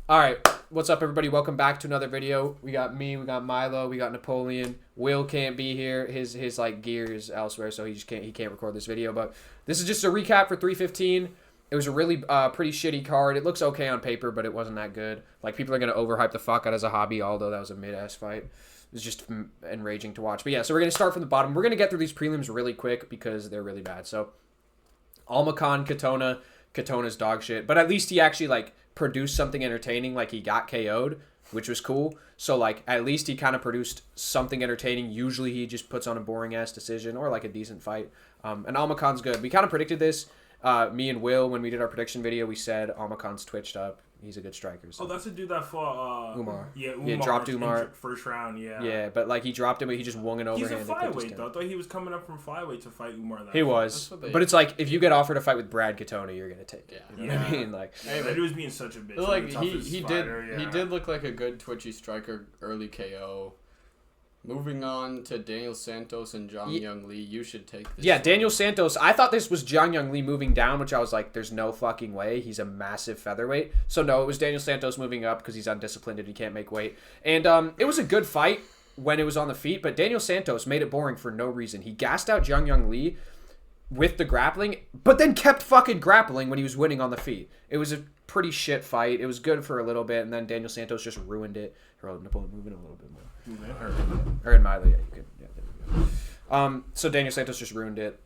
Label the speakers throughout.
Speaker 1: All right, what's up, everybody? Welcome back to another video. We got me, we got Milo, we got Napoleon. Will can't be here. His like gear is elsewhere, so he can't record this video. But this is just a recap for 315. It was a really pretty shitty card. It looks okay on paper, but it wasn't that good. Like, people are gonna overhype the fuck out as a hobby, although that was a mid-ass fight. It was just enraging to watch. But yeah, so we're gonna start from the bottom. We're gonna get through these prelims really quick because they're really bad. So Almacan, Katona's dog shit, but at least he actually like produced something entertaining. Like, he got KO'd, which was cool. So like, at least he kind of produced something entertaining. Usually he just puts on a boring ass decision or like a decent fight. And Almacan's good. We kind of predicted this. Me and Will, when we did our prediction video, we said Almacan's twitched up. He's a good striker. So.
Speaker 2: Oh, that's the dude that fought
Speaker 1: Umar.
Speaker 2: Yeah, Umar.
Speaker 1: Yeah, dropped Umar.
Speaker 2: First round, yeah.
Speaker 1: Yeah, but like, he dropped him, but he just won an overhand.
Speaker 2: He's a flyweight, though. I thought he was coming up from flyweight to fight Umar.
Speaker 1: He was. But it's like, if you get offered a fight with Brad Katona, you're going to take it. You know what I mean? Like,
Speaker 2: that dude was being such a bitch.
Speaker 3: Like, he did look like a good twitchy striker, early KO. Moving on to Daniel Santos and Zhang Young Lee, you should take this.
Speaker 1: Yeah, Daniel Santos. I thought this was Zhang Young Lee moving down, which I was like, there's no fucking way. He's a massive featherweight. So no, it was Daniel Santos moving up because he's undisciplined and he can't make weight. And it was a good fight when it was on the feet, but Daniel Santos made it boring for no reason. He gassed out Zhang Young Lee with the grappling, but then kept fucking grappling when he was winning on the feet. It was a pretty shit fight. It was good for a little bit, and then Daniel Santos just ruined it. Napoleon, moving a little bit more. Or in Milo, yeah, you could. Yeah, there we go. So Daniel Santos just ruined it.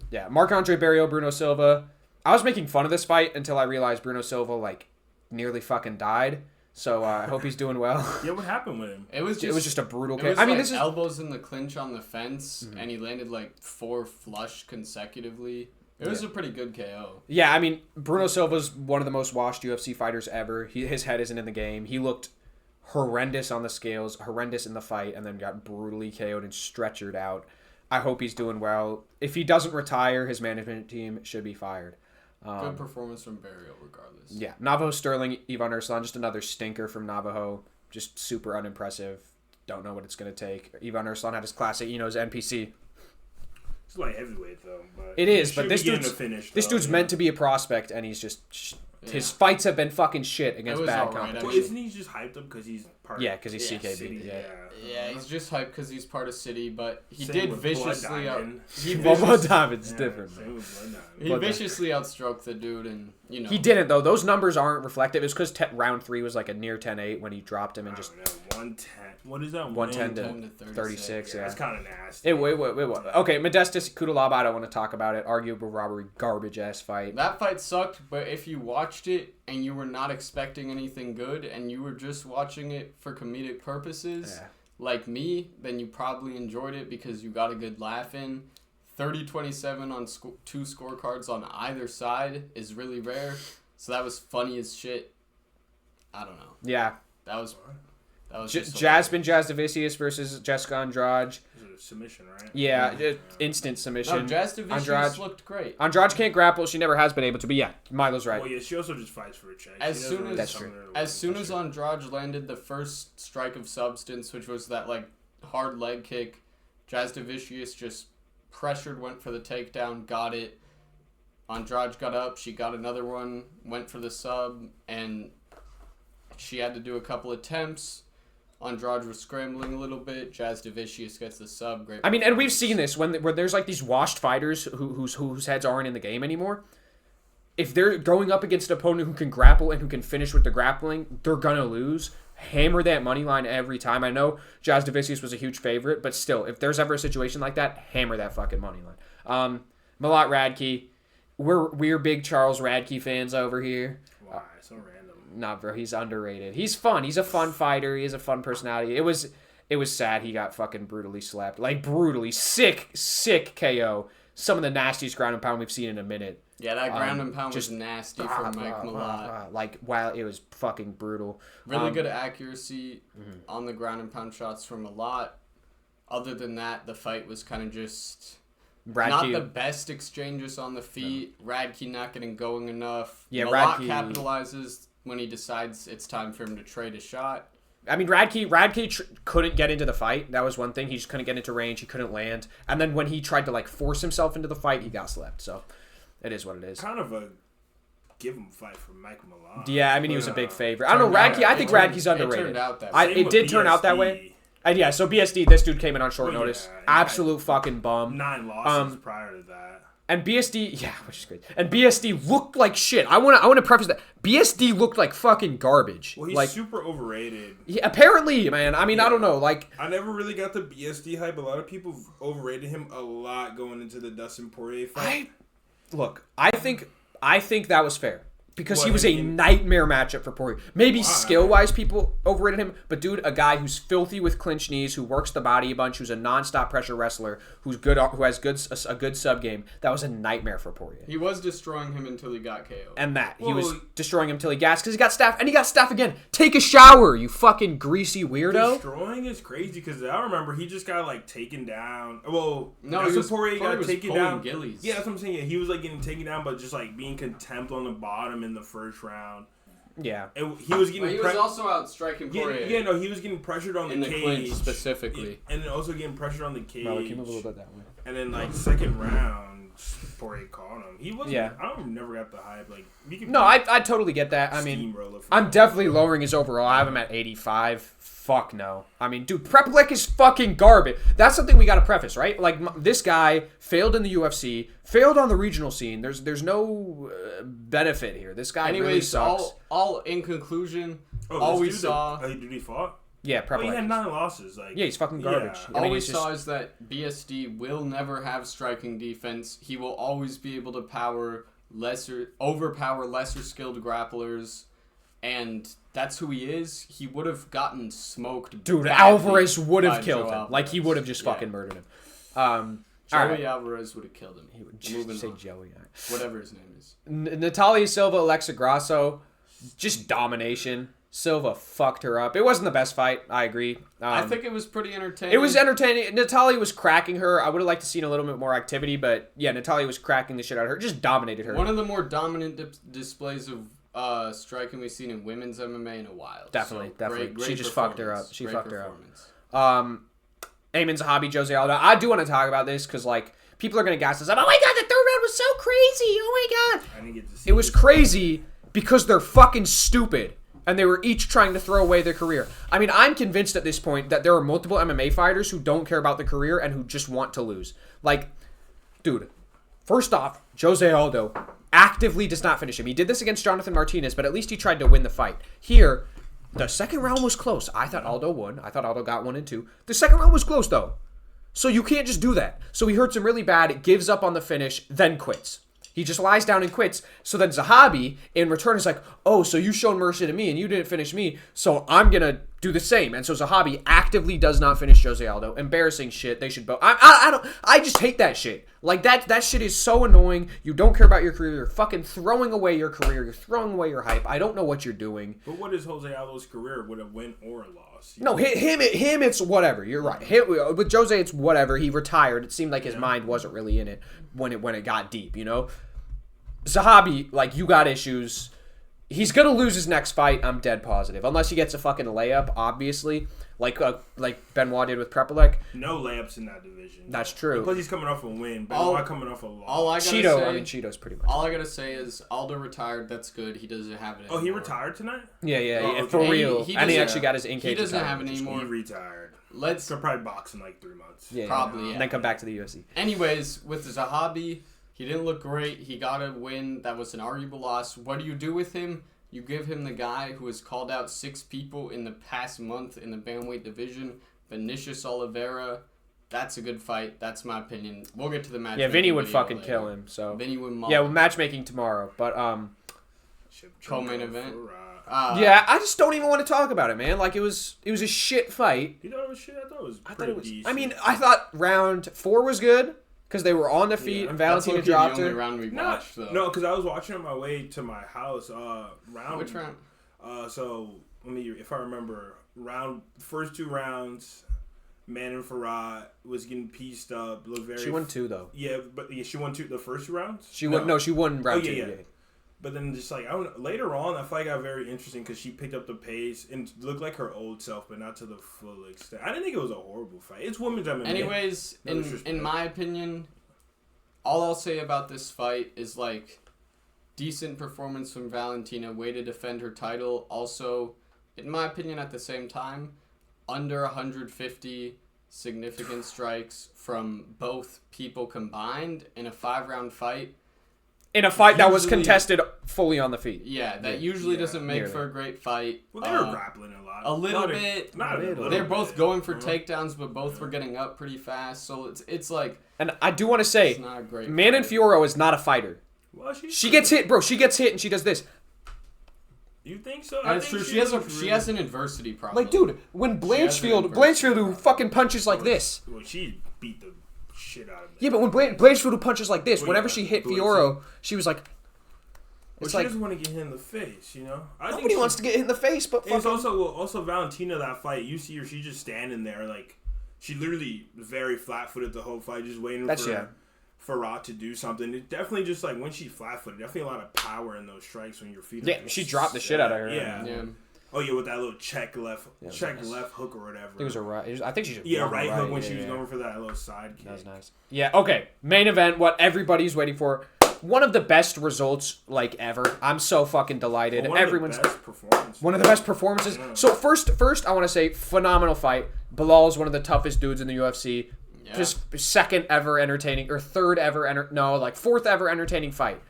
Speaker 1: Yeah, Marc-Andre Barriault, Bruno Silva. I was making fun of this fight until I realized Bruno Silva, like, nearly fucking died. So I hope he's doing well.
Speaker 2: Yeah, what happened with him?
Speaker 1: It was just a brutal
Speaker 3: case.
Speaker 1: I mean,
Speaker 3: this is elbows in the clinch on the fence, and he landed like 4 flush consecutively. It was a pretty good KO.
Speaker 1: Yeah, I mean, Bruno Silva's one of the most washed UFC fighters ever. His head isn't in the game. He looked horrendous on the scales, horrendous in the fight, and then got brutally KO'd and stretchered out. I hope he's doing well. If he doesn't retire, his management team should be fired.
Speaker 3: Good performance from Barriault, regardless.
Speaker 1: Yeah, Navajo Sterling, Ivan Arslan, just another stinker from Navajo. Just super unimpressive. Don't know what it's going to take. Ivan Arslan had his classic, his NPC.
Speaker 2: It's like heavyweight, though. But
Speaker 1: it is, but this dude's meant to be a prospect, and he's just... Yeah. His fights have been fucking shit against bad competition.
Speaker 2: Well, isn't he just hyped up because he's part of...
Speaker 1: Yeah, because he's CKB.
Speaker 2: City,
Speaker 3: yeah, he's just hyped because he's part of City, but he did viciously...
Speaker 1: Blood Diamond's different.
Speaker 3: He viciously outstroked the dude, and,
Speaker 1: He didn't, though. Those numbers aren't reflective. It's because round 3 was like a near 10-8 when he dropped him and just...
Speaker 2: 110. What is that?
Speaker 1: 110 to 36, yeah.
Speaker 2: That's kind of nasty.
Speaker 1: Wait. Okay, Modestus Kudalaba, I don't want to talk about it. Arguable robbery, garbage-ass fight.
Speaker 3: That fight sucked, but if you watched it and you were not expecting anything good and you were just watching it for comedic purposes, like me, then you probably enjoyed it because you got a good laugh in. 30-27 on 2 scorecards on either side is really rare, so that was funny as shit. I don't know.
Speaker 1: Yeah.
Speaker 3: That was
Speaker 1: Jasmine Jazdavicius versus Jessica Andrade.
Speaker 2: It was a submission, right?
Speaker 1: Yeah, instant submission.
Speaker 3: No, Jazdavicius looked great.
Speaker 1: Andrade can't grapple. She never has been able to, but yeah, Milo's right.
Speaker 2: Well, yeah, she also just fights for a check.
Speaker 3: As soon as Andrade landed the first strike of substance, which was that like hard leg kick, Jazdavicius just pressured, went for the takedown, got it. Andrade got up, she got another one, went for the sub, and she had to do a couple attempts. Andrade was scrambling a little bit. Jazdavicius gets the sub. Great.
Speaker 1: I mean, and we've seen this where there's like these washed fighters whose heads aren't in the game anymore. If they're going up against an opponent who can grapple and who can finish with the grappling, they're gonna lose. Hammer that money line every time. I know Jazdavicius was a huge favorite, but still, if there's ever a situation like that, hammer that fucking money line. Malat Radke, we're big Charles Radke fans over here.
Speaker 2: Why? So random.
Speaker 1: Nah, bro, he's underrated. He's fun. He's a fun fighter. He has a fun personality. It was sad he got fucking brutally slapped. Like, brutally. Sick KO. Some of the nastiest ground and pound we've seen in a minute.
Speaker 3: Yeah, that ground and pound was nasty from Mike Malat.
Speaker 1: Like, wow, it was fucking brutal.
Speaker 3: Really good accuracy on the ground and pound shots from Malat. Other than that, the fight was kind of just... Not the best exchanges on the feet. No. Radke not getting going enough.
Speaker 1: Yeah,
Speaker 3: Malat capitalizes when he decides it's time for him to trade a shot.
Speaker 1: I mean, Radke couldn't get into the fight. That was one thing. He just couldn't get into range. He couldn't land. And then when he tried to like force himself into the fight, he got slept. So it is what it is.
Speaker 2: Kind of a give him a fight for Mike Milan.
Speaker 1: Yeah, I mean, he was a big favorite. I don't know, Radke. I think Radke's underrated.
Speaker 3: It turned out that way.
Speaker 1: It did turn out that way. Yeah, so BSD, this dude came in on short notice. Absolute fucking bum.
Speaker 2: 9 losses prior to that.
Speaker 1: And BSD, yeah, which is great. And BSD looked like shit. I want to preface that. BSD looked like fucking garbage.
Speaker 2: Well, he's
Speaker 1: like,
Speaker 2: super overrated.
Speaker 1: Yeah, apparently, man. I mean, I don't know. Like,
Speaker 4: I never really got the BSD hype. A lot of people overrated him a lot going into the Dustin Poirier fight.
Speaker 1: I think that was fair. Because he was a nightmare matchup for Poirier. Maybe skill-wise people overrated him, but dude, a guy who's filthy with clinch knees, who works the body a bunch, who's a non-stop pressure wrestler, who has a good sub game. That was a nightmare for Poirier.
Speaker 3: He was destroying him until he got KO'd.
Speaker 1: And he was destroying him until he gassed because he got staff, and he got staff again. Take a shower, you fucking greasy weirdo.
Speaker 2: Destroying is crazy because I remember he just got like taken down. Well,
Speaker 3: no,
Speaker 2: Poirier got taken down.
Speaker 3: Gillies.
Speaker 2: Yeah, that's what I'm saying. Yeah, he was like getting taken down, but just like being contempt on the bottom in the first round.
Speaker 1: Yeah,
Speaker 2: he was getting.
Speaker 3: But he was also out striking Poirier.
Speaker 2: Yeah, no, he was getting pressured on the cage
Speaker 3: clinch specifically,
Speaker 2: and then also getting pressured on the cage.
Speaker 1: Well, it came a little bit that way.
Speaker 2: And then like second round, Poirier caught him. He wasn't.
Speaker 1: Yeah.
Speaker 2: I never got the hype. Like
Speaker 1: I totally get that. I mean, I'm definitely lowering his overall. I have him at 85. Fuck no. I mean, dude, Prepelec is fucking garbage. That's something we got to preface, right? Like, this guy failed in the UFC, failed on the regional scene. There's no benefit here. This guy really sucks.
Speaker 3: All in conclusion, all we saw...
Speaker 2: Did he fought?
Speaker 1: Yeah, Prepelec.
Speaker 2: He had 9 losses. Like,
Speaker 1: yeah, he's fucking garbage.
Speaker 2: Yeah.
Speaker 3: All we saw is that BSD will never have striking defense. He will always be able to overpower lesser skilled grapplers, and that's who he is. He would have gotten smoked.
Speaker 1: Dude, Alvarez would have killed him. Like, he would have just fucking murdered him.
Speaker 3: Joey Alvarez would have killed him.
Speaker 1: He would just say Joey.
Speaker 3: Whatever his name is.
Speaker 1: Natalia Silva, Alexa Grasso, just domination. Silva fucked her up. It wasn't the best fight. I agree.
Speaker 3: I think it was pretty entertaining.
Speaker 1: It was entertaining. Natalia was cracking her. I would have liked to seen a little bit more activity, but yeah, Natalia was cracking the shit out of her. Just dominated her.
Speaker 3: One of the more dominant displays of striking we've seen in women's MMA in a while.
Speaker 1: Definitely.
Speaker 3: Great
Speaker 1: she just fucked her up. She
Speaker 3: great
Speaker 1: fucked her up. Ayman Zahabi, Jose Aldo. I do want to talk about this because, like, people are going to gas us up. Oh my god, the third round was so crazy. Oh my god.
Speaker 2: I didn't get to see
Speaker 1: it was crazy because they're fucking stupid. And they were each trying to throw away their career. I mean, I'm convinced at this point that there are multiple MMA fighters who don't care about the career and who just want to lose. Like, dude, first off, Jose Aldo actively does not finish him. He did this against Jonathan Martinez, but at least he tried to win the fight. Here, the second round was close. I thought Aldo won. I thought Aldo got 1 and 2. The second round was close, though. So you can't just do that. So he hurts him really bad, gives up on the finish, then quits. He just lies down and quits. So then Zahabi, in return, is like, oh, so you showed mercy to me and you didn't finish me, so I'm going to do the same. And so Zahabi actively does not finish Jose Aldo. Embarrassing shit. They should both. I just hate that shit. Like, that shit is so annoying. You don't care about your career. You're fucking throwing away your career. You're throwing away your hype. I don't know what you're doing.
Speaker 2: But what is Jose Aldo's career? Would it win or a loss?
Speaker 1: No, him, it's whatever. You're right. With Jose, it's whatever. He retired. It seemed like his mind wasn't really in it when it got deep, you know? Zahabi, like, you got issues. He's gonna lose his next fight. I'm dead positive, unless he gets a fucking layup, obviously, like Benoit did with Prepelec.
Speaker 2: No layups in that division.
Speaker 1: That's true.
Speaker 2: Because he's coming off a win. Benoit coming off a loss.
Speaker 1: Cheeto's pretty much.
Speaker 3: All I gotta say is Aldo retired. That's good. He doesn't have it anymore.
Speaker 2: Oh, he retired tonight?
Speaker 1: Yeah, for real. He actually got his in-cage.
Speaker 3: He doesn't have it anymore.
Speaker 2: He retired.
Speaker 3: He'll
Speaker 2: probably box in like 3 months.
Speaker 1: Yeah,
Speaker 3: probably. Yeah.
Speaker 1: And then come back to the UFC.
Speaker 3: Anyways, with Zahabi, he didn't look great. He got a win. That was an arguable loss. What do you do with him? You give him the guy who has called out 6 people in the past month in the bantamweight division, Vinicius Oliveira. That's a good fight. That's my opinion. We'll get to the match.
Speaker 1: Yeah, Vinny would fucking kill him. So
Speaker 3: Vinny would.
Speaker 1: Yeah, matchmaking tomorrow, but
Speaker 3: co-main event.
Speaker 1: Yeah, I just don't even want to talk about it, man. Like, it was a shit fight.
Speaker 2: You thought it was shit? I thought it was pretty decent.
Speaker 1: I mean, I thought round 4 was good. Because they were on the feet and Valentina dropped her.
Speaker 3: The only round we watched, though.
Speaker 2: No, because I was watching on my way to my house.
Speaker 3: Which round?
Speaker 2: So let me, if I remember, first 2 rounds, Manon Farad was getting pieced up. Looked very.
Speaker 1: She won 2 though.
Speaker 2: Yeah, but she won the first 2 rounds.
Speaker 1: She won round 2. Yeah.
Speaker 2: But then just like later on, I fight got very interesting because she picked up the pace and looked like her old self, but not to the full extent. I didn't think it was a horrible fight. It's women's MMA.
Speaker 3: Anyways, in my opinion, all I'll say about this fight is like decent performance from Valentina. Way to defend her title. Also, in my opinion, at the same time, under 150 significant strikes from both people combined in a 5-round fight.
Speaker 1: In a fight that was contested fully on the feet.
Speaker 3: Yeah, that usually doesn't make for a great fight.
Speaker 2: Well, they were grappling a lot.
Speaker 3: A little bit. They're both going for takedowns, but both were getting up pretty fast. So it's like.
Speaker 1: And I do want to say, Manon Fiorot is not a fighter.
Speaker 2: Well,
Speaker 1: she gets hit, bro. She gets hit and she does this.
Speaker 2: You think so?
Speaker 3: That's true. She has an adversity problem.
Speaker 1: Like, dude, when Blanchfield who fucking punches like this.
Speaker 2: Well, she beat the shit out of him.
Speaker 1: Yeah, but when Blanchfield who punches like this, whenever she hit Fiorot, she was like.
Speaker 2: Well, she doesn't want to get hit in the face, you know.
Speaker 1: Nobody wants to get hit in the face, but
Speaker 2: it's also Valentina, that fight. You see her, she's just standing there, like she literally very flat-footed the whole fight, just waiting for Rot to do something. It definitely just like when she's flat-footed, definitely a lot of power in those strikes when your feet.
Speaker 1: Yeah, she dropped the shit out of her.
Speaker 2: Yeah. Oh yeah, with that little check left hook or whatever.
Speaker 1: It was a right. I think she just
Speaker 2: right hook when she was going for that little side kick.
Speaker 1: That was nice. Yeah. Okay. Main event. What everybody's waiting for. One of the best results like ever. I'm so fucking delighted.
Speaker 2: One of the best performances.
Speaker 1: Yeah. So first, I want to say phenomenal fight. Bilal is one of the toughest dudes in the UFC. Yeah. Just fourth ever entertaining fight.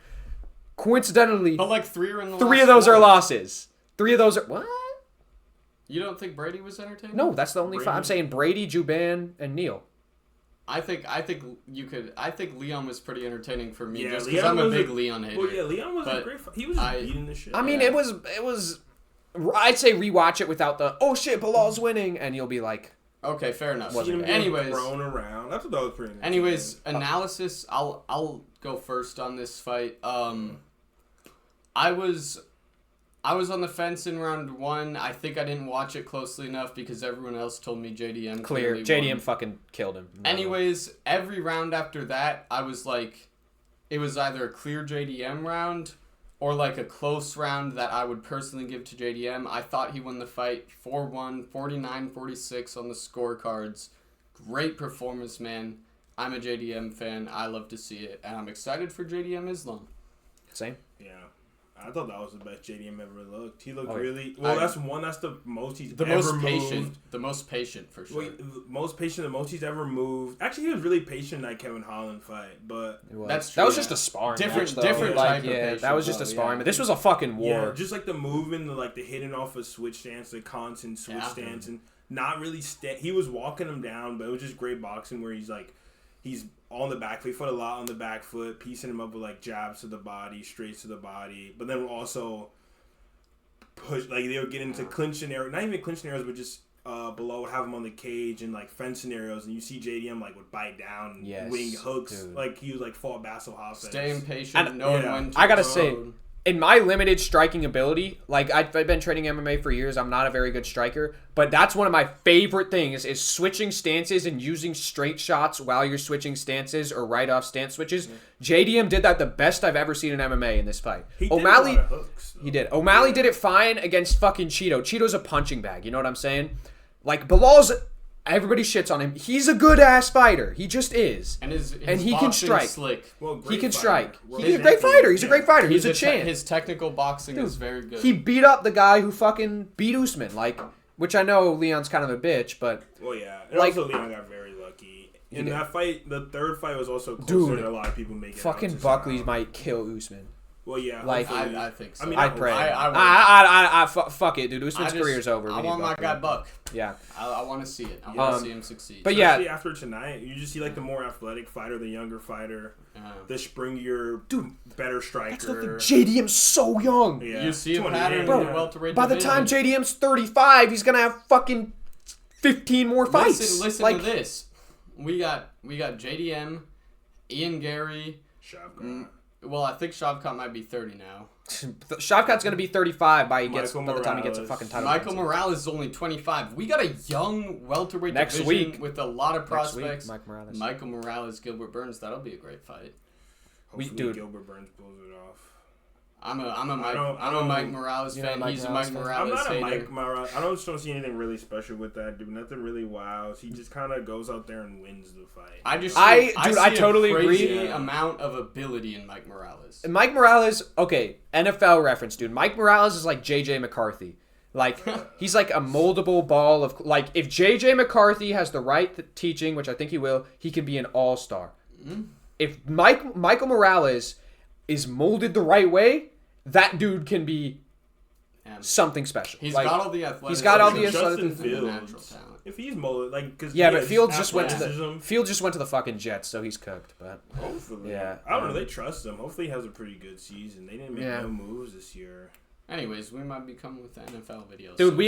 Speaker 1: Coincidentally,
Speaker 3: but like three
Speaker 1: of those are losses. 3 of those are what?
Speaker 3: You don't think Brady was entertaining?
Speaker 1: No, that's the only fight. I'm saying Brady, Juban, and Neal.
Speaker 3: I think Leon was pretty entertaining for me just because I'm a big Leon hater.
Speaker 2: Well, yeah, Leon was a great fight. He was beating the shit.
Speaker 1: I mean, it was. I'd say rewatch it without the shit, Bilal's winning, and you'll be like,
Speaker 3: okay, fair enough.
Speaker 2: Anyways, thrown around. That's what that was pretty.
Speaker 3: Anyways, analysis. I'll go first on this fight. I was on the fence in round 1. I think I didn't watch it closely enough because everyone else told me JDM
Speaker 1: clear. JDM fucking killed him.
Speaker 3: Anyways, every round after that, I was like, it was either a clear JDM round or like a close round that I would personally give to JDM. I thought he won the fight 4-1, 49-46 on the scorecards. Great performance, man. I'm a JDM fan. I love to see it. And I'm excited for JDM Islam.
Speaker 1: Same.
Speaker 2: Yeah. I thought that was the best JDM ever looked. He looked really well. That's the most he's ever moved.
Speaker 3: The most patient for sure.
Speaker 2: The most he's ever moved. Actually, he was really patient in that Kevin Holland fight, but
Speaker 1: that was just a sparring.
Speaker 3: Different
Speaker 1: type of
Speaker 3: patient.
Speaker 1: That was just a sparring. But this was a fucking war.
Speaker 2: Yeah, just like the moving, the hitting off a switch stance, the constant switch stance, and not really he was walking him down, but it was just great boxing where he's on the back foot. He fought a lot on the back foot, piecing him up with jabs to the body, straights to the body. But then also push, they would get into clinch scenarios, not even clinch scenarios, but just below, have him on the cage and fence scenarios. And you see JDM would bite down, wing hooks, dude. He was fought Basil House.
Speaker 3: Staying patient, knowing when to
Speaker 1: I gotta say, in my limited striking ability, I've been training MMA for years. I'm not a very good striker, but that's one of my favorite things is switching stances and using straight shots while you're switching stances or right off stance switches. JDM did that the best I've ever seen in MMA in this fight. O'Malley did. O'Malley did it fine against fucking Cheeto. Cheeto's a punching bag. You know what I'm saying? Bilal's. Everybody shits on him. He's a good ass fighter. He just is.
Speaker 3: And
Speaker 1: he can strike.
Speaker 3: Slick.
Speaker 1: He can strike. He's a great fighter. He's a great fighter. He's a champ.
Speaker 3: His technical boxing is very good.
Speaker 1: He beat up the guy who fucking beat Usman. Which I know Leon's kind of a bitch, but
Speaker 2: well, yeah. And also Leon got very lucky. In that fight, the third fight was also closer than a lot of people make it.
Speaker 1: Fucking Buckley might kill Usman.
Speaker 2: Well, yeah.
Speaker 3: I think so.
Speaker 2: I mean,
Speaker 1: I'd pray. Fuck it, dude. Usman's career's over.
Speaker 3: I want my guy Buck.
Speaker 1: Yeah.
Speaker 3: I want to see it. I want to see him succeed.
Speaker 1: But
Speaker 2: especially after tonight, you just see the more athletic fighter, the younger fighter, the springier, better striker.
Speaker 1: JDM's so young.
Speaker 3: Yeah. You see a pattern in the welterweight
Speaker 1: by the time JDM's 35, he's gonna have fucking 15 more fights.
Speaker 3: Listen to this. We got JDM, Ian Gary. Well, I think Shavkat might be 30 now.
Speaker 1: Shavkat's going to be 35 by the time he gets a fucking title.
Speaker 3: Michael Morales is only 25. We got a young welterweight division with a lot of prospects. Michael Morales, Gilbert Burns. That'll be a great fight.
Speaker 2: Hopefully Gilbert Burns pulls it off.
Speaker 3: I'm a Mike Morales fan. He's a Mike Morales
Speaker 2: I'm not a
Speaker 3: hater.
Speaker 2: Mike Morales. I don't see anything really special with that dude. Nothing really wow. He just kind of goes out there and wins the fight.
Speaker 3: I
Speaker 1: totally
Speaker 3: agree. Amount of ability in Mike Morales.
Speaker 1: Mike Morales, okay, NFL reference, dude. Mike Morales is like JJ McCarthy. Like, he's like a moldable ball of, like, if JJ McCarthy has the right teaching, which I think he will, he can be an all-star. Mm-hmm. If Michael Morales is molded the right way, that dude can be something special.
Speaker 3: He's got all the athleticism.
Speaker 1: He's got all the
Speaker 2: athleticism.
Speaker 3: and the natural talent.
Speaker 2: If he's molded, like, because
Speaker 1: but Fields just went to the fucking Jets, so he's cooked. But
Speaker 2: hopefully,
Speaker 1: yeah,
Speaker 2: I don't know. They trust him. Hopefully, he has a pretty good season. They didn't make no moves this year.
Speaker 3: Anyways, we might be coming with the NFL videos.
Speaker 1: Dude,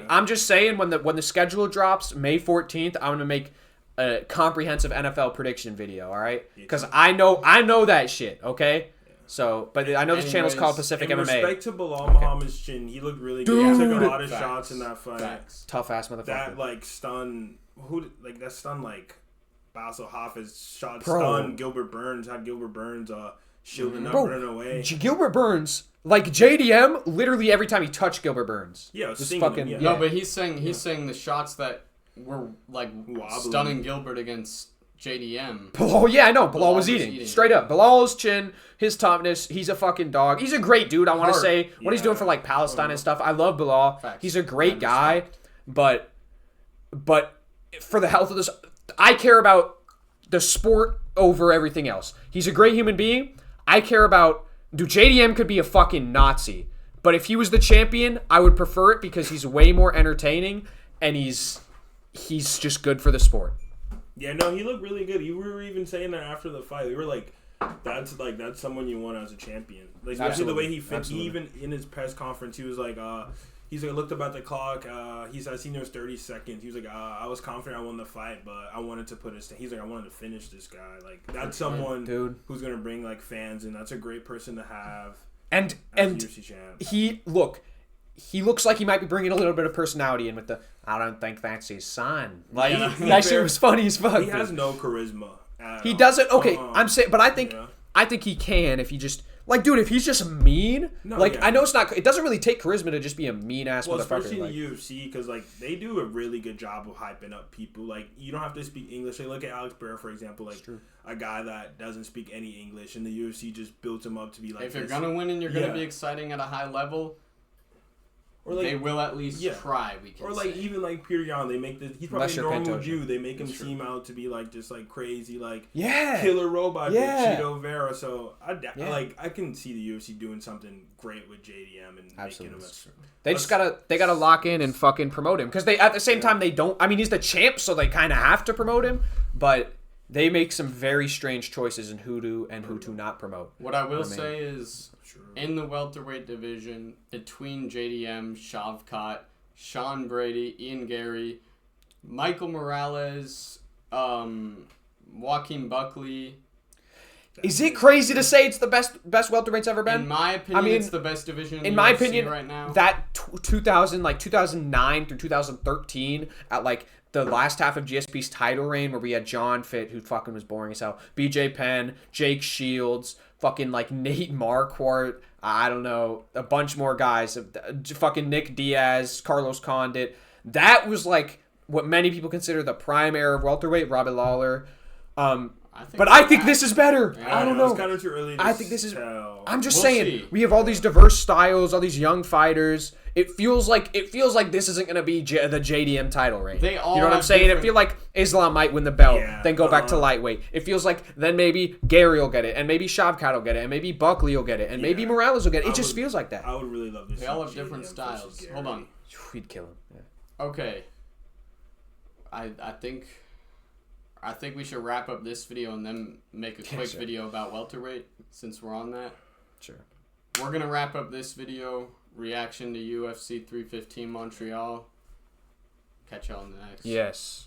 Speaker 1: I'm just saying when the schedule drops May 14th, I'm gonna make a comprehensive NFL prediction video. All right, because I know that shit. Okay. So, but I know this channel is called Pacific MMA.
Speaker 2: Respect to Bilal Muhammad's chin, he looked really good. He took a lot of shots in that fight.
Speaker 1: Tough ass motherfucker.
Speaker 2: That stunned Basil Hafiz stunned Gilbert Burns. Had Gilbert Burns shielding up, running away.
Speaker 1: Gilbert Burns, like JDM, literally every time he touched Gilbert Burns.
Speaker 2: Yeah,
Speaker 1: just fucking.
Speaker 3: Yeah. No, but he's saying the shots that were like stunning Gilbert against JDM.
Speaker 1: Bilal, yeah, I know. Bilal was eating. Straight up. Bilal's chin, his toughness, he's a fucking dog. He's a great dude, I want to say. What he's doing for, like, Palestine and stuff. I love Bilal.
Speaker 3: Facts.
Speaker 1: He's a great guy. But for the health of this, I care about the sport over everything else. He's a great human being. I care about... Dude, JDM could be a fucking Nazi. But if he was the champion, I would prefer it because he's way more entertaining and he's just good for the sport.
Speaker 2: Yeah, no, he looked really good. You were even saying that after the fight. We were like, that's someone you want as a champion. Like, especially the way he fit. He even in his press conference, he was like, looked up at the clock. I seen there was 30 seconds. He was like, I was confident I won the fight, but I wanted to he's like, I wanted to finish this guy. Like, that's someone who's gonna bring like fans, and that's a great person to have.
Speaker 1: And
Speaker 2: UFC champ.
Speaker 1: He looks like he might be bringing a little bit of personality in with the, I don't think that's his son. Like, that shit was funny as fuck.
Speaker 2: He has no charisma.
Speaker 1: He doesn't. Okay, I'm saying, but I think he can if he just, like, dude, if he's just mean. I know it's not. It doesn't really take charisma to just be a mean ass motherfucker.
Speaker 2: Especially in the UFC, because like they do a really good job of hyping up people. Like, you don't have to speak English. Like, look at Alex Burr, for example. Like, a guy that doesn't speak any English, and the UFC just built him up to be like.
Speaker 3: If you're gonna win and you're gonna be exciting at a high level. Or like, they will at least try. We can say.
Speaker 2: Even like Peter Yan, they make he's probably normal Jew. They make him seem out to be like just like crazy, like killer robot, Cheeto Vera. So I can see the UFC doing something great with JDM and making him.
Speaker 1: They gotta lock in and fucking promote him because they at the same time they don't. I mean, he's the champ, so they kind of have to promote him, but they make some very strange choices in who to not promote.
Speaker 3: What I will say is. In the welterweight division, between JDM, Shavkat, Sean Brady, Ian Gary, Michael Morales, Joaquin Buckley.
Speaker 1: Is it crazy to say it's the best welterweight's ever been?
Speaker 3: In my opinion, it's the best division in
Speaker 1: my
Speaker 3: UFC
Speaker 1: opinion
Speaker 3: right now.
Speaker 1: That 2009 through 2013 at like the last half of GSP's title reign where we had John Fitt, who fucking was boring as hell, BJ Penn, Jake Shields, fucking like Nate Marquardt, I don't know, a bunch more guys, fucking Nick Diaz, Carlos Condit. That was like what many people consider the prime era of welterweight, Robert Lawler. I think this is better.
Speaker 2: Yeah,
Speaker 1: I don't know.
Speaker 2: It's kind of too early to tell.
Speaker 1: I'm just saying, we have all these diverse styles, all these young fighters. It feels like this isn't going to be the JDM title reign.
Speaker 3: They all
Speaker 1: you know what I'm saying? It feels like Islam might win the belt, then go back to lightweight. It feels like then maybe Gary will get it, and maybe Shavkat will get it, and maybe Buckley will get it, and maybe Morales will get it. It just feels like that.
Speaker 2: I would really love this.
Speaker 3: They all have different styles. Hold on.
Speaker 1: We'd kill him. Yeah.
Speaker 3: Okay. I think we should wrap up this video and then make a quick video about welterweight since we're on that.
Speaker 1: Sure.
Speaker 3: We're going to wrap up this video. Reaction to UFC 315 Montreal. Catch y'all in the next.
Speaker 1: Yes.